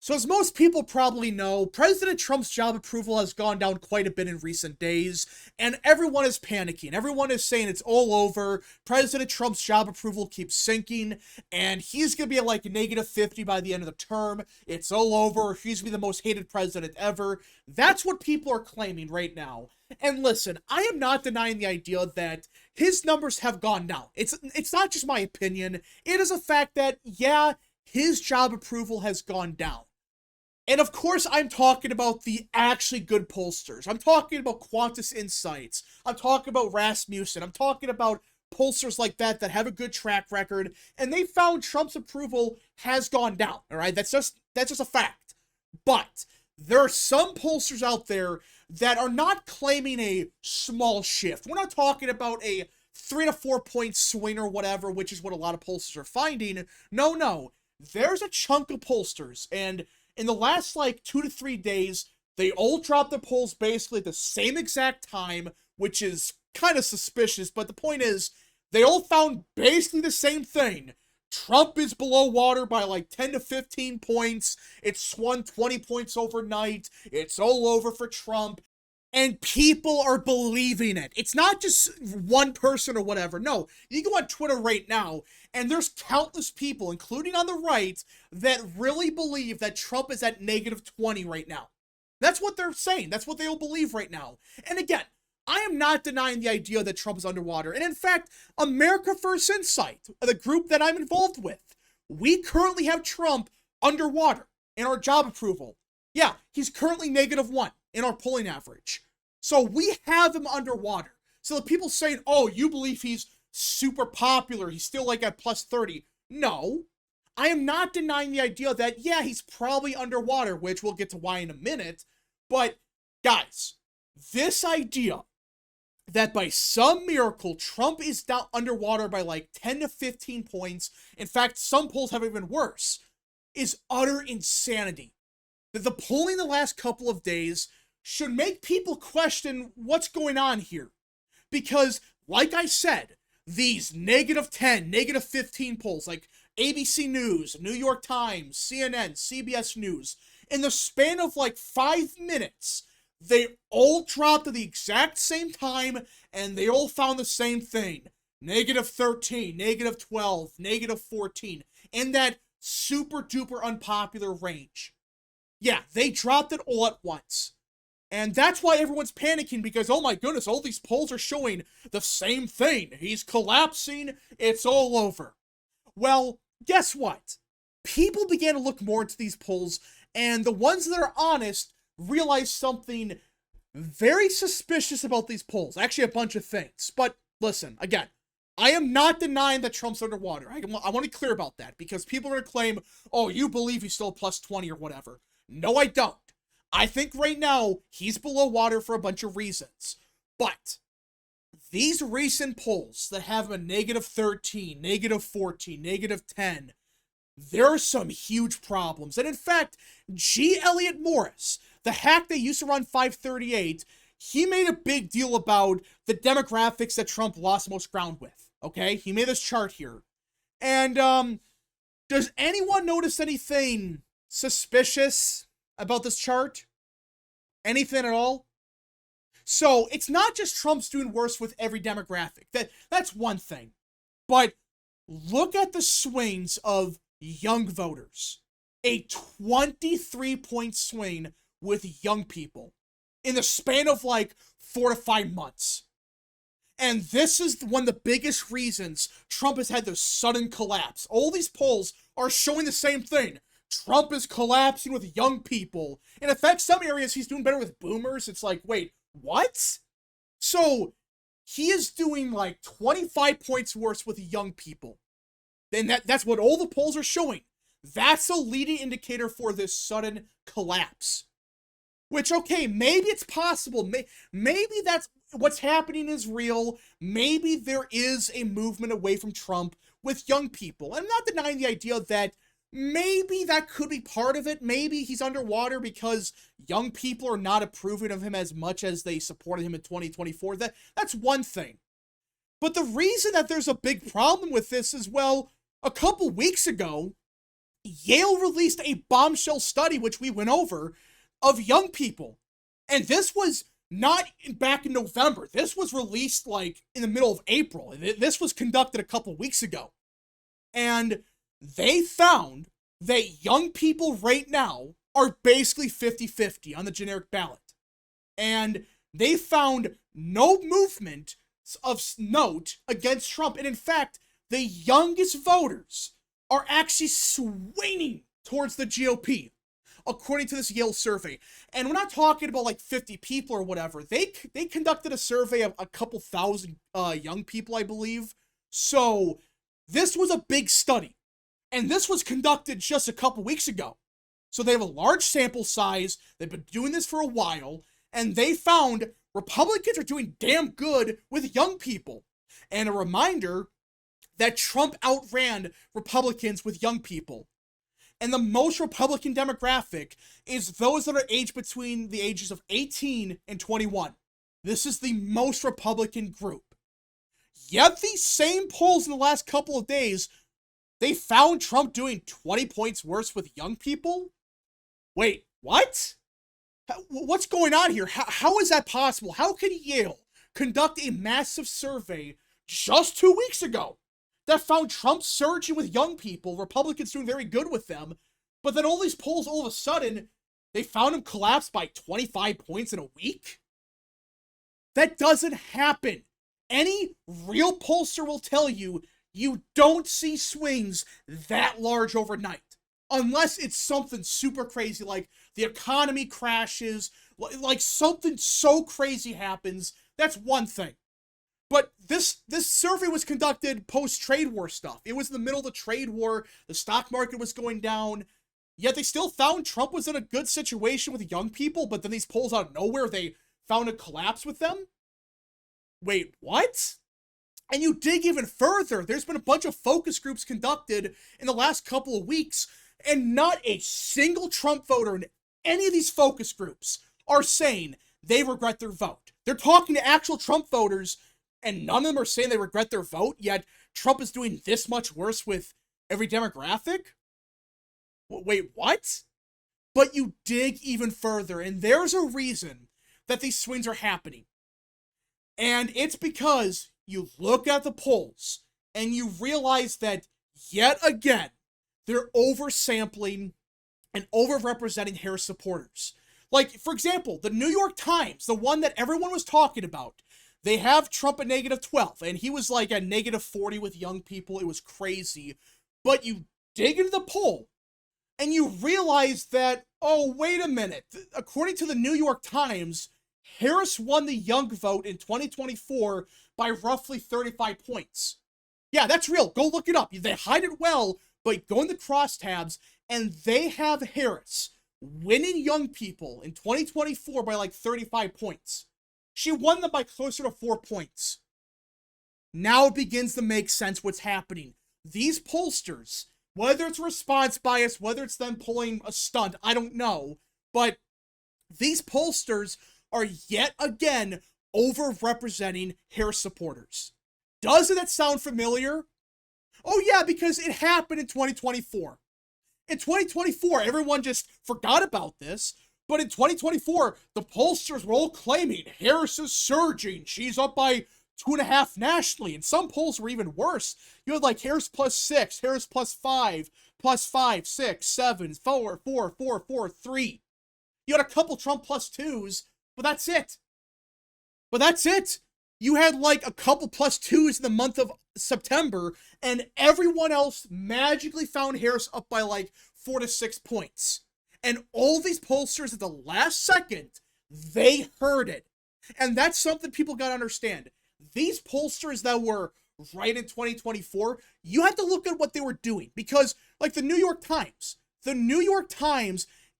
So as most people probably know, President Trump's job approval has gone down quite a bit in recent days, and everyone is panicking. Everyone is saying it's all over. President Trump's job approval keeps sinking, and he's going to be at like -50 by the end of the term. It's all over. He's going to be the most hated president ever. That's what people are claiming right now. And listen, I am not denying the idea that his numbers have gone down. It's not just my opinion. It is a fact that, yeah, his job approval has gone down. And of course, I'm talking about the actually good pollsters. I'm talking about Qantas Insights. I'm talking about Rasmussen. I'm talking about pollsters like that that have a good track record. And they found Trump's approval has gone down. All right, that's just a fact. But there are some pollsters out there that are not claiming a small shift. We're not talking about a 3 to 4 point swing or whatever, which is what a lot of pollsters are finding. No. There's a chunk of pollsters, and in the last, like, 2 to 3 days, they all dropped their polls basically at the same exact time, which is kind of suspicious, but the point is, they all found basically the same thing. Trump is below water by like 10 to 15 points. It swung 20 points overnight. It's all over for Trump. And people are believing it. It's not just one person or whatever. No, you go on Twitter right now, and there's countless people, including on the right, that really believe that Trump is at -20 right now. That's what they're saying. That's what they all believe right now. And again, I am not denying the idea that Trump is underwater. And in fact, America First Insight, the group that I'm involved with, we currently have Trump underwater in our job approval. Yeah, he's currently -1 in our polling average. So we have him underwater. So the people saying, oh, you believe he's super popular, he's still like at +30. No, I am not denying the idea that, yeah, he's probably underwater, which we'll get to why in a minute. But guys, this idea that by some miracle, Trump is down underwater by like 10 to 15 points, in fact, some polls have even worse, is utter insanity. The polling the last couple of days should make people question what's going on here. Because, like I said, these -10, -15 polls, like ABC News, New York Times, CNN, CBS News, in the span of like 5 minutes, they all dropped at the exact same time, and they all found the same thing. -13, -12, -14, in that super duper unpopular range. Yeah, they dropped it all at once. And that's why everyone's panicking, because, oh my goodness, all these polls are showing the same thing. He's collapsing. It's all over. Well, guess what? People began to look more into these polls, and the ones that are honest realized something very suspicious about these polls. Actually, a bunch of things. But listen, again, I am not denying that Trump's underwater. I want to be clear about that, because people are going to claim, oh, you believe he's still +20 or whatever. No, I don't. I think right now he's below water for a bunch of reasons. But these recent polls that have him a -13, -14, -10, there are some huge problems. And in fact, G. Elliott Morris, the hack they used to run 538, he made a big deal about the demographics that Trump lost most ground with. Okay? He made this chart here. And, does anyone notice anything suspicious about this chart? Anything at all? So, it's not just Trump's doing worse with every demographic. That's one thing. But look at the swings of young voters. A 23-point swing with young people in the span of like 4 to 5 months. And this is one of the biggest reasons Trump has had this sudden collapse. All these polls are showing the same thing. Trump is collapsing with young people. And in fact, some areas he's doing better with boomers. It's like, wait, what? So he is doing like 25 points worse with young people. And that's what all the polls are showing. That's a leading indicator for this sudden collapse. Which, okay, maybe it's possible. Maybe that's what's happening is real. Maybe there is a movement away from Trump with young people. I'm not denying the idea that maybe that could be part of it. Maybe he's underwater because young people are not approving of him as much as they supported him in 2024. That's one thing. But the reason that there's a big problem with this is, well, a couple weeks ago, Yale released a bombshell study, which we went over, of young people. And this was not back in November. This was released like in the middle of April. This was conducted a couple weeks ago. And they found that young people right now are basically 50-50 on the generic ballot. And they found no movement of note against Trump. And in fact, the youngest voters are actually swinging towards the GOP, according to this Yale survey. And we're not talking about like 50 people or whatever. They conducted a survey of a couple thousand young people, I believe. So this was a big study. And this was conducted just a couple weeks ago. So they have a large sample size. They've been doing this for a while. And they found Republicans are doing damn good with young people. And a reminder that Trump outran Republicans with young people. And the most Republican demographic is those that are aged between the ages of 18 and 21. This is the most Republican group. Yet these same polls in the last couple of days, they found Trump doing 20 points worse with young people? Wait, what? What's going on here? How is that possible? How can Yale conduct a massive survey just 2 weeks ago that found Trump surging with young people, Republicans doing very good with them, but then all these polls, all of a sudden, they found him collapse by 25 points in a week? That doesn't happen. Any real pollster will tell you, you don't see swings that large overnight. Unless it's something super crazy, like the economy crashes, like something so crazy happens, that's one thing. But this survey was conducted post-trade war stuff. It was in the middle of the trade war, the stock market was going down, yet they still found Trump was in a good situation with young people, but then these polls out of nowhere, they found a collapse with them? Wait, what? And you dig even further, there's been a bunch of focus groups conducted in the last couple of weeks, and not a single Trump voter in any of these focus groups are saying they regret their vote. They're talking to actual Trump voters, and none of them are saying they regret their vote, yet Trump is doing this much worse with every demographic? Wait, what? But you dig even further, and there's a reason that these swings are happening. And it's because you look at the polls, and you realize that, yet again, they're oversampling and overrepresenting Harris supporters. Like, for example, the New York Times, the one that everyone was talking about, they have Trump at -12, and he was like at -40 with young people. It was crazy. But you dig into the poll, and you realize that, oh, wait a minute. According to the New York Times, Harris won the young vote in 2024 by roughly 35 points. Yeah, that's real. Go look it up. They hide it well, but go in the crosstabs, and they have Harris winning young people in 2024 by like 35 points. She won them by closer to 4 points. Now it begins to make sense what's happening. These pollsters, whether it's response bias, whether it's them pulling a stunt, I don't know, but these pollsters are yet again overrepresenting Harris supporters. Doesn't that sound familiar? Oh yeah, because it happened in 2024. In 2024, everyone just forgot about this, but in 2024, the pollsters were all claiming Harris is surging. She's up by 2.5 nationally, and some polls were even worse. You had like Harris +6, Harris +5, +5, 6, 7, 4, 4, 4, 4, 3. You had a couple Trump +2s, but that's it. You had like a couple +2s in the month of September, and everyone else magically found Harris up by like 4 to 6 points. And all these pollsters at the last second, they heard it. And that's something people gotta understand. These pollsters that were right in 2024, you have to look at what they were doing. Because, like the New York Times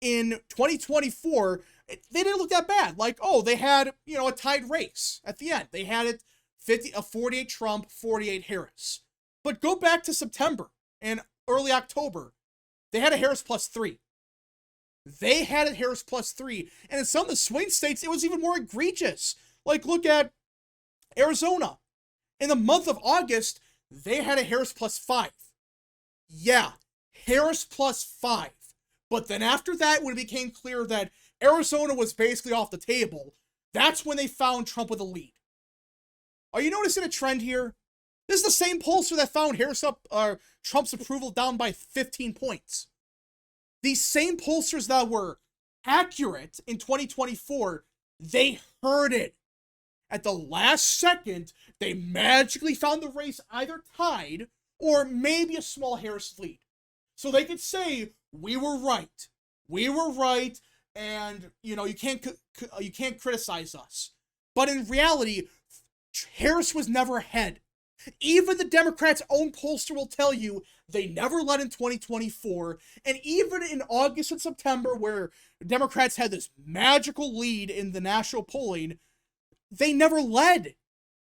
in 2024, they didn't look that bad. Like, oh, they had, a tied race at the end. They had it 48 Trump, 48 Harris. But go back to September and early October. They had a Harris +3. They had a Harris +3. And in some of the swing states, it was even more egregious. Like, look at Arizona. In the month of August, they had a Harris +5. Yeah, Harris +5. But then after that, when it became clear that Arizona was basically off the table, that's when they found Trump with a lead. Are you noticing a trend here? This is the same pollster that found Trump's approval down by 15 points. These same pollsters that were accurate in 2024, they heard it. At the last second, they magically found the race either tied or maybe a small Harris lead. So they could say, we were right. We were right, and, you can't criticize us. But in reality, Harris was never ahead. Even the Democrats' own pollster will tell you they never led in 2024, and even in August and September, where Democrats had this magical lead in the national polling, they never led.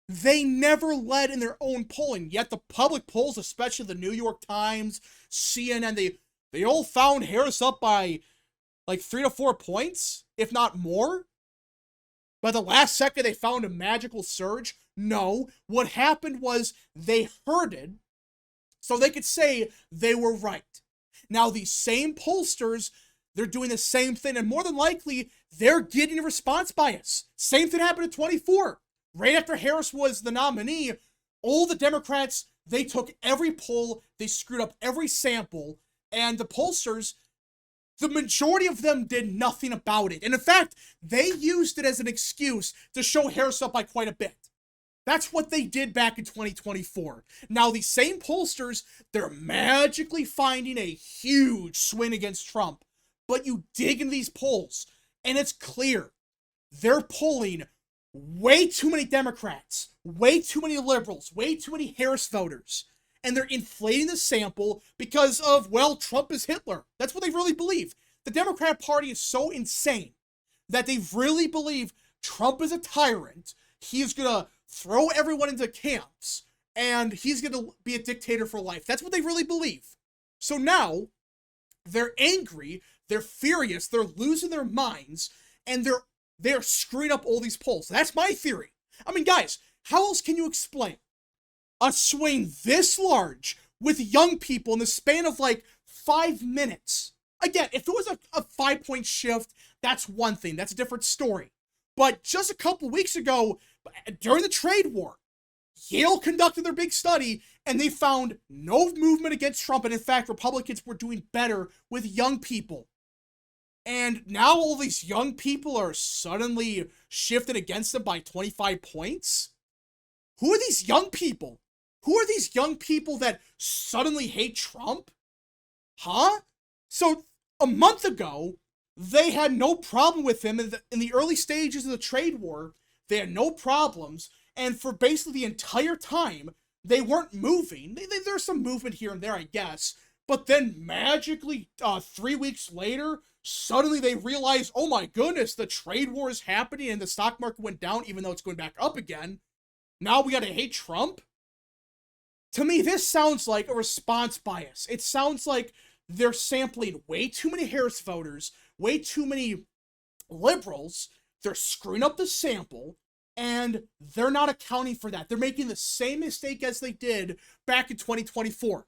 They never led in their own polling, yet the public polls, especially the New York Times, CNN, they all found Harris up by like 3 to 4 points, if not more. By the last second, they found a magical surge. No, what happened was they heard it, so they could say they were right. Now, these same pollsters, they're doing the same thing, and more than likely, they're getting a response bias. Same thing happened in 24. Right after Harris was the nominee, all the Democrats, they took every poll, they screwed up every sample, and the pollsters, the majority of them did nothing about it. And in fact, they used it as an excuse to show Harris up by quite a bit. That's what they did back in 2024. Now, these same pollsters, they're magically finding a huge swing against Trump. But you dig into these polls, and it's clear. They're polling way too many Democrats, way too many liberals, way too many Harris voters. And they're inflating the sample because of, well, Trump is Hitler. That's what they really believe. The Democrat Party is so insane that they really believe Trump is a tyrant. He's going to throw everyone into camps, and he's going to be a dictator for life. That's what they really believe. So now, they're angry, they're furious, they're losing their minds, and they're screwing up all these polls. That's my theory. I mean, guys, how else can you explain a swing this large with young people in the span of like 5 minutes? Again, if it was a 5-point shift, that's one thing. That's a different story. But just a couple weeks ago, during the trade war, Yale conducted their big study, and they found no movement against Trump. And in fact, Republicans were doing better with young people. And now all these young people are suddenly shifted against them by 25 points? Who are these young people? Who are these young people that suddenly hate Trump? Huh? So, a month ago, they had no problem with him in the early stages of the trade war. They had no problems, and for basically the entire time, they weren't moving. There's some movement here and there, I guess, but then magically, 3 weeks later, suddenly they realized, oh my goodness, the trade war is happening and the stock market went down even though it's going back up again. Now we gotta hate Trump? To me, this sounds like a response bias. It sounds like they're sampling way too many Harris voters, way too many liberals. They're screwing up the sample, and they're not accounting for that. They're making the same mistake as they did back in 2024.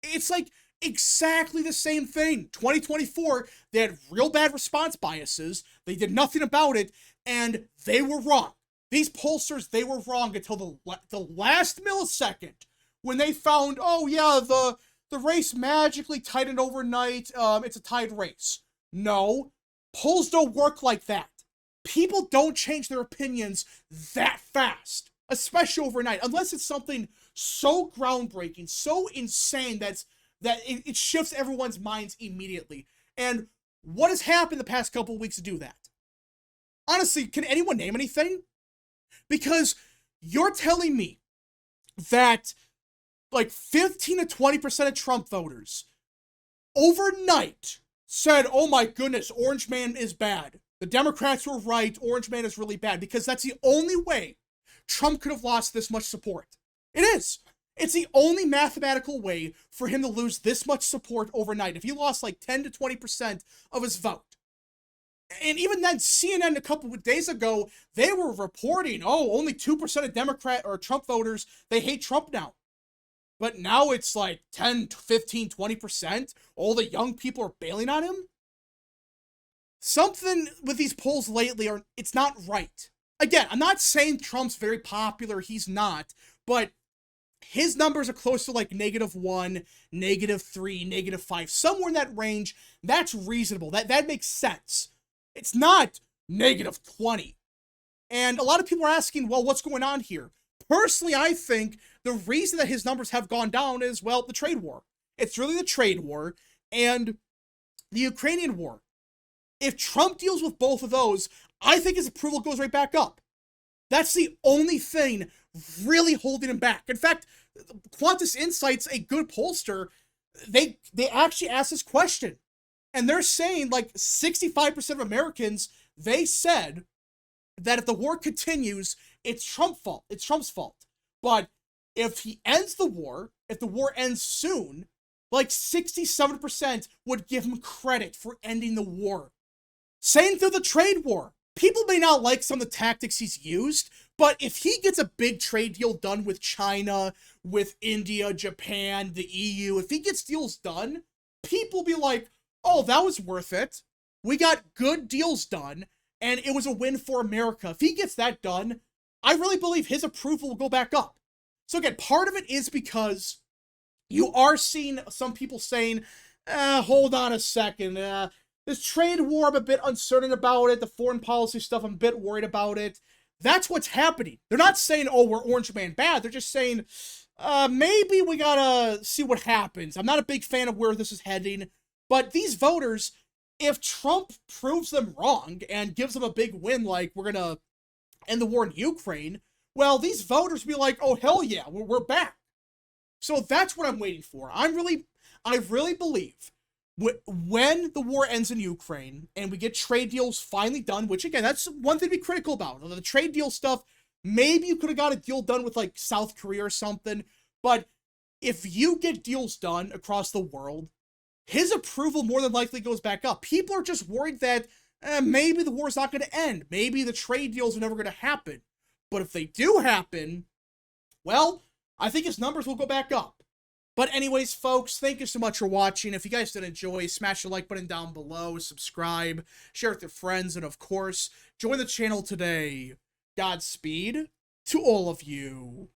It's like exactly the same thing. 2024, they had real bad response biases. They did nothing about it, and they were wrong. These pollsters, they were wrong until the last millisecond when they found, oh yeah, the race magically tightened overnight. It's a tied race. No, polls don't work like that. People don't change their opinions that fast, especially overnight, unless it's something so groundbreaking, so insane that it shifts everyone's minds immediately. And what has happened the past couple of weeks to do that? Honestly, can anyone name anything? Because you're telling me that like 15 to 20% of Trump voters overnight said, oh my goodness, Orange Man is bad. The Democrats were right, Orange Man is really bad, because that's the only way Trump could have lost this much support. It is. It's the only mathematical way for him to lose this much support overnight. If he lost like 10 to 20% of his vote. And even then, CNN a couple of days ago, they were reporting, oh, only 2% of Democrat or Trump voters, they hate Trump now. but now it's like 10, 15, 20%. All the young people are bailing on him. Something with these polls lately it's not right. Again, I'm not saying Trump's very popular, he's not, but his numbers are close to like -1, -3, -5, somewhere in that range. That's reasonable. That makes sense. It's not -20. And a lot of people are asking, well, what's going on here? Personally, I think the reason that his numbers have gone down is, well, the trade war. It's really the trade war and the Ukrainian war. If Trump deals with both of those, I think his approval goes right back up. That's the only thing really holding him back. In fact, Qantas Insight's a good pollster. They actually asked this question, and they're saying like 65% of Americans, they said that if the war continues, it's Trump's fault. But if he ends the war, if the war ends soon, like 67% would give him credit for ending the war. Same through the trade war. People may not like some of the tactics he's used, but if he gets a big trade deal done with China, with India, Japan, the EU, if he gets deals done, people be like, oh, that was worth it. We got good deals done, and it was a win for America. If he gets that done, I really believe his approval will go back up. So again, part of it is because you are seeing some people saying, hold on a second, this trade war, I'm a bit uncertain about it. The foreign policy stuff, I'm a bit worried about it. That's what's happening. They're not saying, oh, we're Orange Man bad. They're just saying, maybe we gotta see what happens. I'm not a big fan of where this is heading. But these voters, if Trump proves them wrong and gives them a big win, like we're gonna end the war in Ukraine, well, these voters will be like, oh, hell yeah, we're back. So that's what I'm waiting for. I really believe when the war ends in Ukraine and we get trade deals finally done, which again, that's one thing to be critical about. The trade deal stuff, maybe you could have got a deal done with like South Korea or something, but if you get deals done across the world, his approval more than likely goes back up. People are just worried that maybe the war's not going to end. Maybe the trade deals are never going to happen. But if they do happen, well, I think his numbers will go back up. But anyways, folks, thank you so much for watching. If you guys did enjoy, smash the like button down below, subscribe, share with your friends, and of course, join the channel today. Godspeed to all of you.